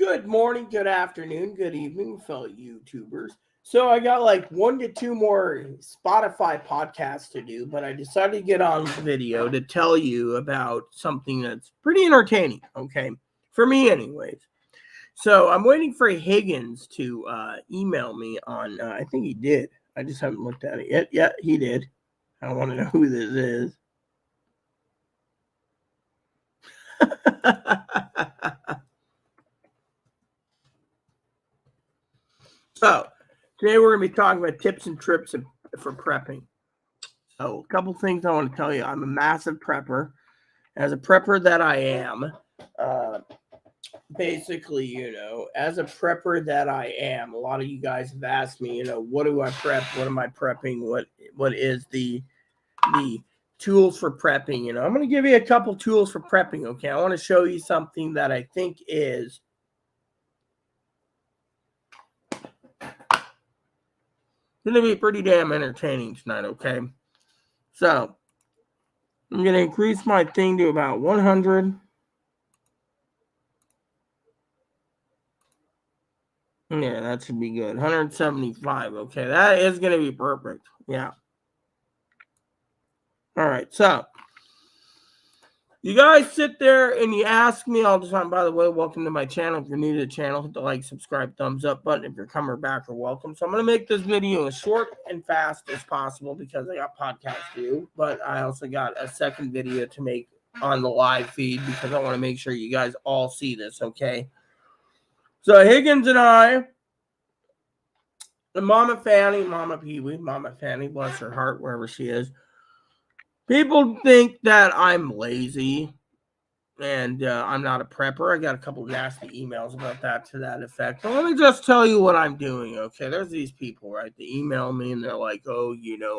Good morning, good afternoon, good evening, fellow YouTubers. So I got like 1 to 2 more Spotify podcasts to do, but I decided to get on video to tell you about something that's pretty entertaining, okay? For me anyways. So I'm waiting for Higgins to email me on, I think he did. I just haven't looked at it yet. Yeah, he did. I want to know who this is. So, today we're going to be talking about tips and tricks for prepping. So, a couple things I want to tell you. I'm a massive prepper. As a prepper that I am, basically, as a prepper that I am, a lot of you guys have asked me, what do I prep? What am I prepping? What is the tools for prepping? I'm going to give you a couple tools for prepping, okay? I want to show you something that I think is going to be pretty damn entertaining tonight, okay? So, I'm going to increase my thing to about 100. Yeah, that should be good. 175. Okay, that is going to be perfect. Yeah. All right, so you guys sit there and you ask me all the time. By the way, welcome to my channel. If you're new to the channel, hit the like, subscribe, thumbs up button. If you're coming back, you're welcome. So I'm going to make this video as short and fast as possible because I got podcasts to do, but I also got a second video to make on the live feed because I want to make sure you guys all see this, okay? So Higgins and I, and Mama Fanny, Mama Pee-wee, Mama Fanny, bless her heart, wherever she is. People think that I'm lazy and I'm not a prepper. I got a couple of nasty emails about that to that effect. But let me just tell you what I'm doing, okay? There's these people, right? They email me and they're like, oh,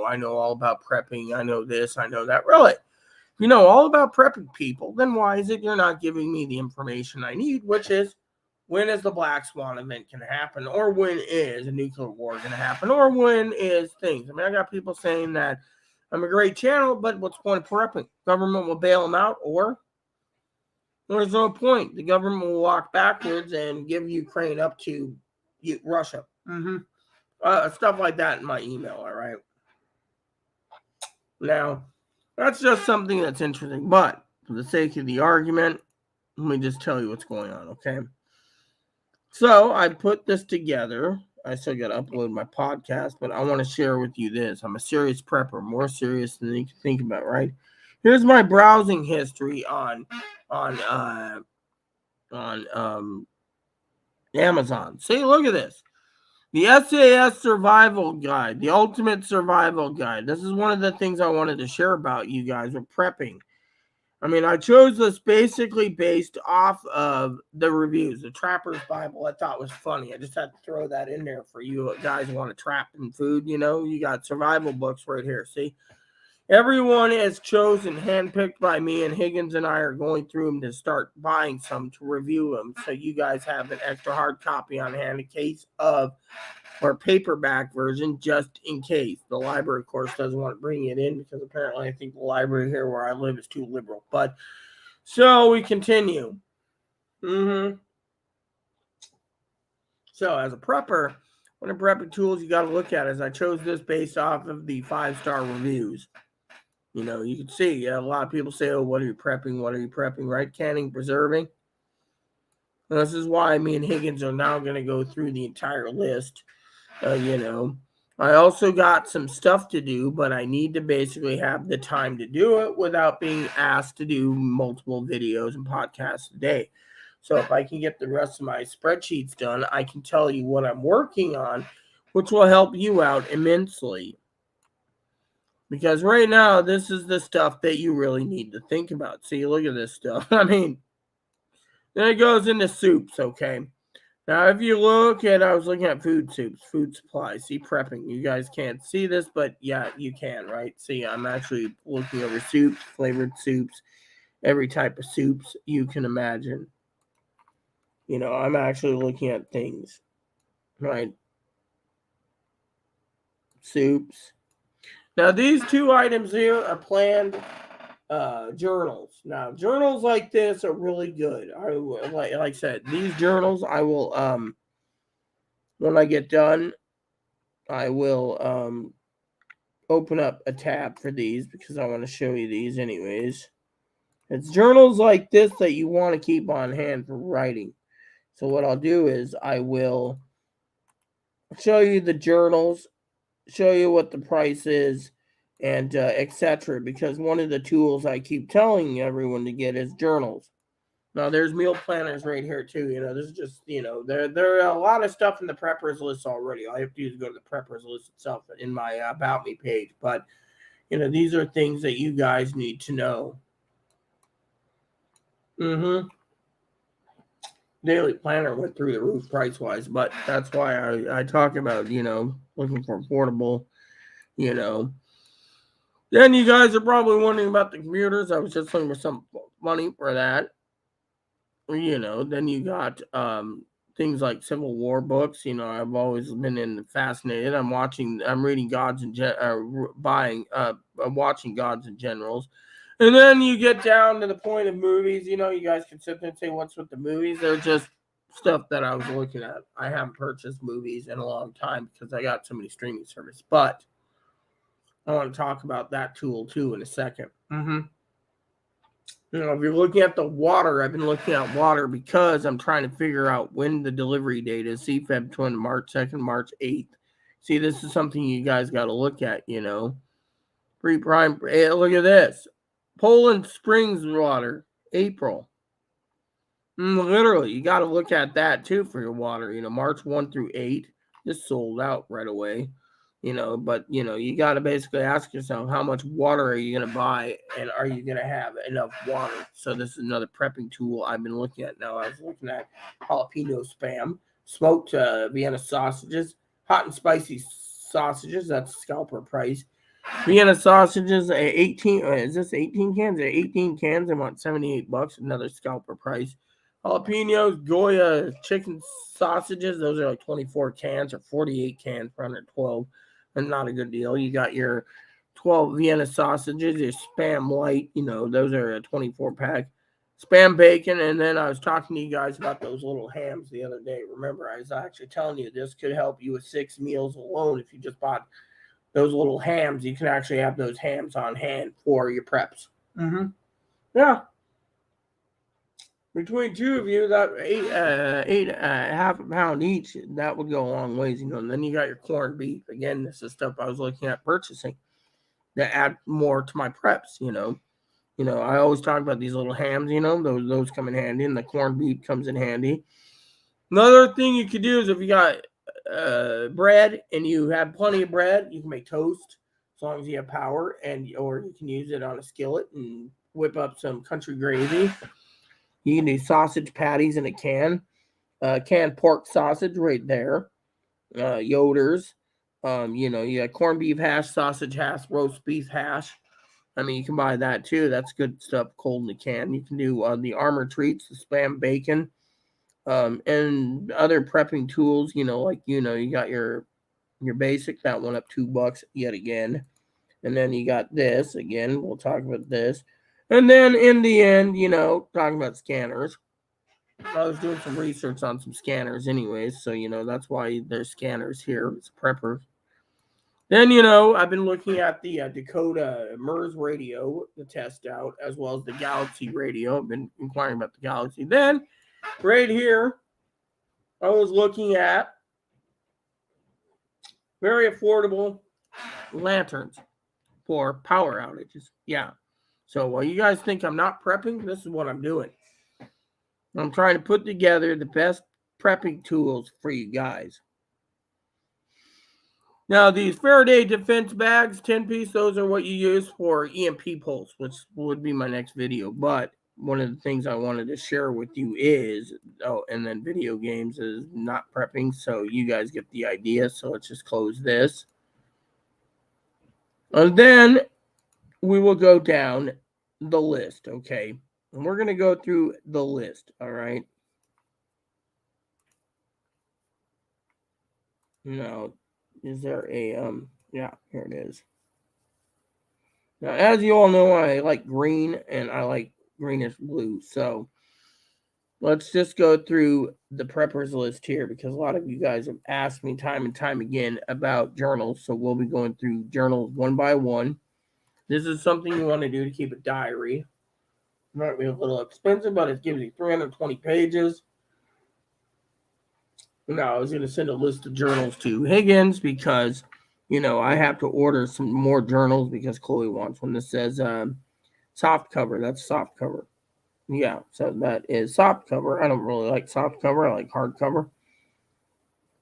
I know all about prepping. I know this, I know that. Really? If you know all about prepping people, then why is it you're not giving me the information I need, which is when is the Black Swan event going to happen? Or when is a nuclear war going to happen? Or when is things? I mean, I got people saying that I'm a great channel, but what's the point of prepping? Government will bail them out, or there's no point. The government will walk backwards and give Ukraine up to Russia. Stuff like that in my email, all right? Now, that's just something that's interesting, but for the sake of the argument, let me just tell you what's going on, okay? So I put this together. I still got to upload my podcast, but I want to share with you this. I'm a serious prepper, more serious than you can think about, right? Here's my browsing history on Amazon. See, look at this. The SAS Survival Guide, the Ultimate Survival Guide. This is one of the things I wanted to share about you guys with prepping. I mean, I chose this basically based off of the reviews. The Trapper's Bible I thought was funny. I just had to throw that in there for you guys who want to trap in food. You got survival books right here. See? Everyone is chosen, handpicked by me, and Higgins and I are going through them to start buying some to review them. So you guys have an extra hard copy on hand in case of, or paperback version, just in case. The library, of course, doesn't want to bring it in because apparently I think the library here where I live is too liberal. But so we continue. So as a prepper, one of the prepping tools you got to look at is I chose this based off of the 5-star reviews. You can see a lot of people say, oh, what are you prepping? What are you prepping, right? Canning, preserving. And this is why me and Higgins are now going to go through the entire list. I also got some stuff to do, but I need to basically have the time to do it without being asked to do multiple videos and podcasts a day. So if I can get the rest of my spreadsheets done, I can tell you what I'm working on, which will help you out immensely. Because right now, this is the stuff that you really need to think about. See, look at this stuff. I mean, then it goes into soups, okay? Now, if you look at, I was looking at food soups, food supplies, see, prepping. You guys can't see this, but yeah, you can, right? See, I'm actually looking over soups, flavored soups, every type of soups you can imagine. I'm actually looking at things, right? Soups. Now, these 2 items here are planned journals. Now, journals like this are really good. Like I said, these journals I will when I get done, I will open up a tab for these because I want to show you these anyways. It's journals like this that you want to keep on hand for writing. So what I'll do is I will show you the journals, show you what the price is, and etc. Because one of the tools I keep telling everyone to get is journals. Now there's meal planners right here too. This is just there are a lot of stuff in the preppers list already. All you have to do is go to the preppers list itself in my about me page. But these are things that you guys need to know. Daily planner went through the roof price wise, but that's why I talk about looking for affordable. Then you guys are probably wondering about the computers. I was just looking for some money for that. Then you got things like Civil War books. I've always been fascinated. I'm reading Gods and I'm watching Gods and Generals. And then you get down to the point of movies. You guys can sit there and say, what's with the movies? They're just stuff that I was looking at. I haven't purchased movies in a long time because I got so many streaming services. But I want to talk about that tool too in a second. If you're looking at the water, I've been looking at water because I'm trying to figure out when the delivery date is. See, Feb 20, March 2nd, March 8th. See, this is something you guys got to look at, Pre-prime. Hey, look at this. Poland Springs water, April. Literally, you got to look at that too for your water. March 1 through 8. This sold out right away. But you got to basically ask yourself, how much water are you going to buy, and are you going to have enough water? So this is another prepping tool I've been looking at. Now I was looking at jalapeno spam, smoked Vienna sausages, hot and spicy sausages. That's scalper price. Vienna sausages, 18. Is this 18 cans? 18 cans. I want $78. Another scalper price. Jalapenos, Goya chicken sausages. Those are like 24 cans or 48 cans for 112. And not a good deal. You got your 12 Vienna sausages, your Spam Light. Those are a 24 pack. Spam bacon. And then I was talking to you guys about those little hams the other day. Remember, I was actually telling you this could help you with 6 meals alone if you just bought those little hams. You can actually have those hams on hand for your preps. Yeah. Between two of you, that eight half a pound each, that would go a long ways, And then you got your corned beef. Again, this is stuff I was looking at purchasing to add more to my preps. I always talk about these little hams. Those come in handy, and the corned beef comes in handy. Another thing you could do is if you got bread and you have plenty of bread, you can make toast as long as you have power, or you can use it on a skillet and whip up some country gravy. You can do sausage patties in a can, canned pork sausage right there, Yoder's. You got corned beef hash, sausage hash, roast beef hash. You can buy that too. That's good stuff, cold in the can. You can do the Armor Treats, the Spam Bacon, and other prepping tools. You got your basic, that one up $2 yet again. And then you got this again. We'll talk about this. And then in the end, talking about scanners. I was doing some research on some scanners anyways, so that's why there's scanners here. It's a prepper. Then I've been looking at the Dakota MERS radio to test out, as well as the Galaxy radio. I've been inquiring about the Galaxy. Then right here, I was looking at very affordable lanterns for power outages. Yeah. So while you guys think I'm not prepping, this is what I'm doing. I'm trying to put together the best prepping tools for you guys. Now, these Faraday defense bags, 10-piece, those are what you use for EMP pulse, which would be my next video. But one of the things I wanted to share with you is, and then video games is not prepping, so you guys get the idea. So let's just close this. And then we will go down the list, okay? And we're going to go through the list, all right? Now, is there a, yeah, here it is. Now, as you all know, I like green and I like greenish blue. So let's just go through the preppers list here because a lot of you guys have asked me time and time again about journals. So we'll be going through journals one by one. This is something you want to do to keep a diary. It might be a little expensive, but it gives you 320 pages. Now, I was going to send a list of journals to Higgins because, I have to order some more journals because Chloe wants one that says soft cover. That's soft cover. Yeah, so that is soft cover. I don't really like soft cover. I like hard cover.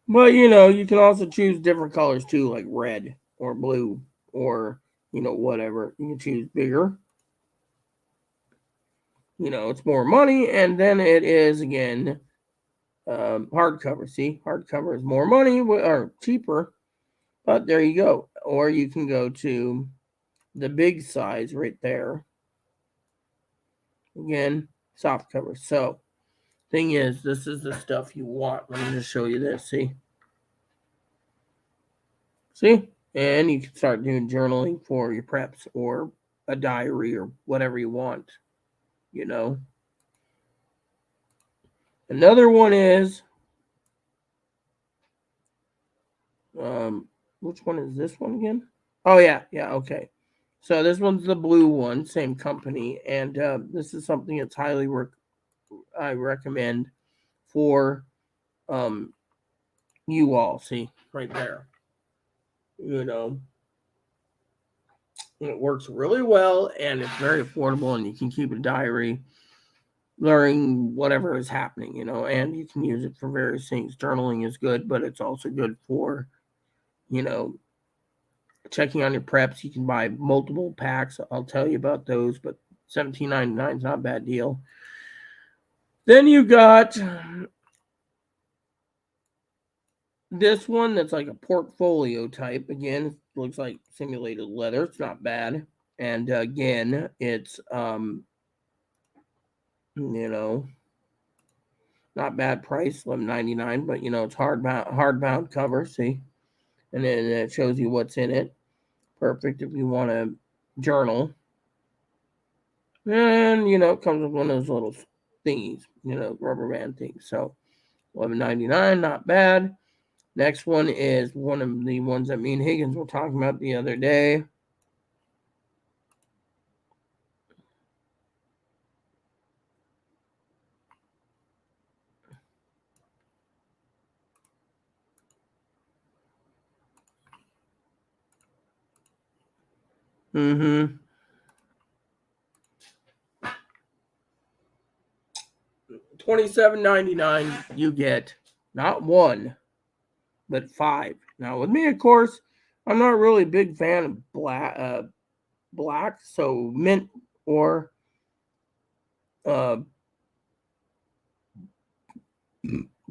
But, you can also choose different colors too, like red or blue or, whatever. You can choose bigger. It's more money. And then it is, again, hardcover. See, hardcover is more money or cheaper. But there you go. Or you can go to the big size right there. Again, soft cover. So, thing is, this is the stuff you want. Let me just show you this. See? And you can start doing journaling for your preps or a diary or whatever you want. Another one is, which one is this one again? Oh, yeah. Okay. So this one's the blue one, same company. And this is something that's I recommend for you all. See, right there. It works really well and it's very affordable and you can keep a diary learning whatever is happening, and you can use it for various things. Journaling is good, but it's also good for, you know, checking on your preps. You can buy multiple packs. I'll tell you about those, but $17.99 is not a bad deal. Then you got this one that's like a portfolio type. Again, it looks like simulated leather. It's not bad. And again, it's not bad price, $11.99, but it's hardbound cover, see? And then it shows you what's in it. Perfect if you want to journal. And it comes with one of those little thingies, rubber band things. So $11.99, not bad. Next one is one of the ones that me and Higgins were talking about the other day. $27.99. You get not one, but 5. Now with me, of course, I'm not really a big fan of black, so mint or uh,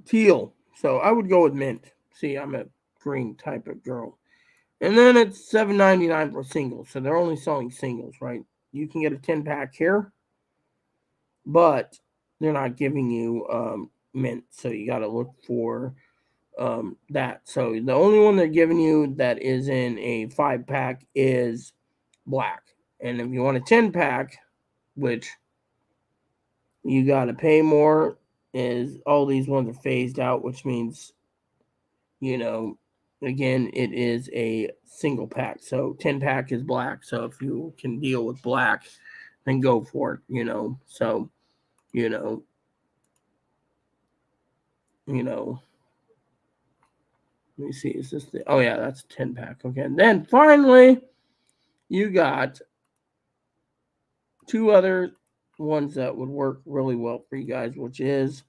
teal. So I would go with mint. See, I'm a green type of girl. And then it's $7.99 for singles. So they're only selling singles, right? You can get a 10-pack here, but they're not giving you mint. So you got to look for that. So the only one they're giving you that is in a 5-pack is black. And if you want a 10-pack, which you got to pay more, is all these ones are phased out, which means, again, it is a single pack. So 10-pack is black. So if you can deal with black, then go for it, So, you know, let me see, is this oh yeah, that's 10-pack. Okay. And then finally, you got 2 other ones that would work really well for you guys, which is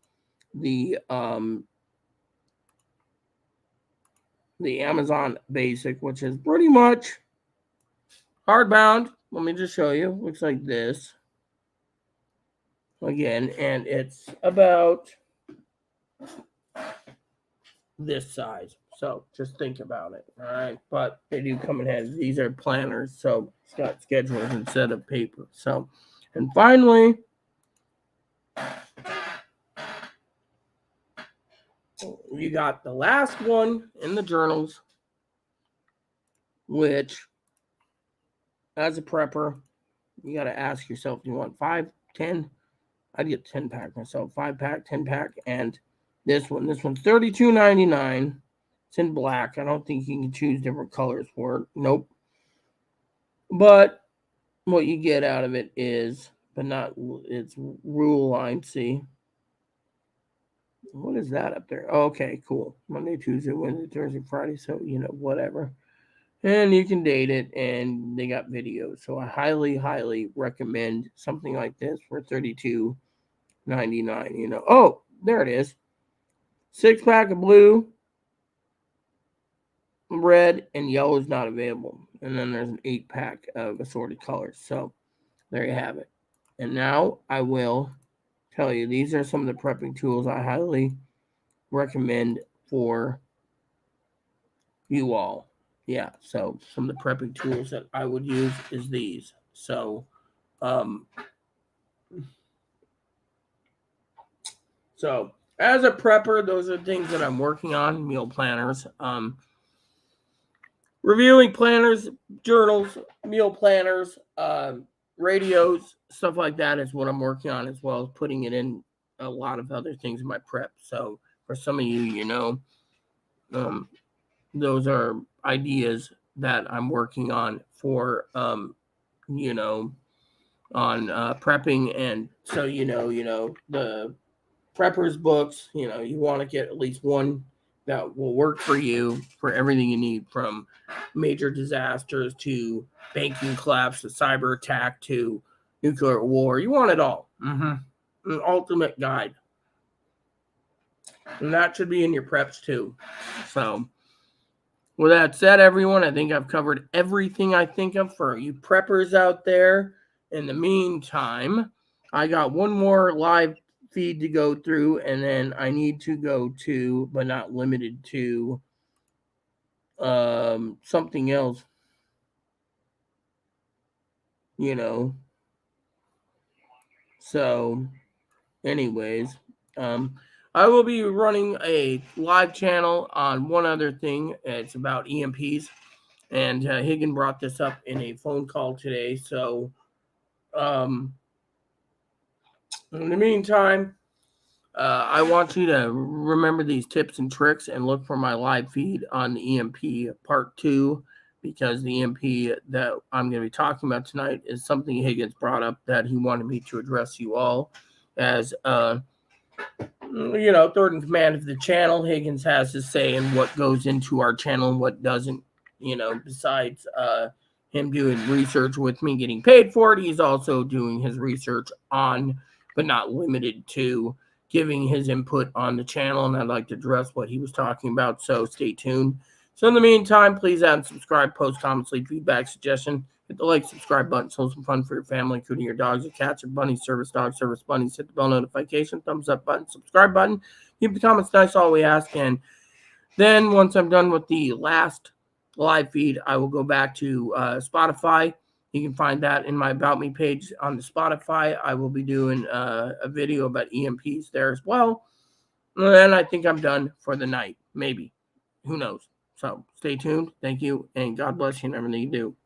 the Amazon Basic, which is pretty much hardbound. Let me just show you. Looks like this. Again, and it's about this size. So just think about it. All right. But they do come in handy. These are planners. So it's got schedules instead of paper. So, and finally, you got the last one in the journals, which as a prepper, you got to ask yourself, do you want 5, 10? I'd get 10-pack myself, 5-pack, 10-pack, and this one's $32.99. It's in black. I don't think you can choose different colors for it. Nope. But what you get out of it is, but not, it's rule line. See, what is that up there? Okay, cool. Monday, Tuesday, Wednesday, Thursday, Friday. So whatever. And you can date it, and they got videos. So I highly, highly recommend something like this for $32.99. Oh, there it is. 6-pack of blue, red, and yellow is not available. And then there's an 8-pack of assorted colors. So there you have it. And now I will tell you, these are some of the prepping tools I highly recommend for you all. Yeah, so some of the prepping tools that I would use is these. So as a prepper, those are things that I'm working on. Meal planners, reviewing planners, journals, meal planners, radios, stuff like that is what I'm working on, as well as putting it in a lot of other things in my prep. So for some of you, those are ideas that I'm working on for, on prepping. And so, the preppers books, you want to get at least one that will work for you for everything you need, from major disasters to banking collapse to cyber attack to nuclear war. You want it all. An ultimate guide. And that should be in your preps too. So with that said, everyone, I think I've covered everything I think of for you preppers out there. In the meantime, I got one more live feed to go through, and then I need to go to, but not limited to, something else. So, anyways, I will be running a live channel on one other thing. It's about EMPs. And Higgin brought this up in a phone call today. So, in the meantime, I want you to remember these tips and tricks and look for my live feed on the EMP part 2, because the EMP that I'm going to be talking about tonight is something Higgins brought up that he wanted me to address you all as, third in command of the channel. Higgins has his say in what goes into our channel and what doesn't. Besides him doing research with me getting paid for it, he's also doing his research on, but not limited to, giving his input on the channel, and I'd like to address what he was talking about, so stay tuned. So in the meantime, please add and subscribe, post, comments, leave feedback, suggestion, hit the like, subscribe button, so some fun for your family, including your dogs, your cats, your bunnies, service dogs, service bunnies. Hit the bell notification, thumbs up button, subscribe button, keep the comments nice, all we ask. And then once I'm done with the last live feed, I will go back to Spotify. You can find that in my About Me page on the Spotify. I will be doing a video about EMPs there as well. And I think I'm done for the night. Maybe. Who knows? So stay tuned. Thank you. And God bless you in everything you do.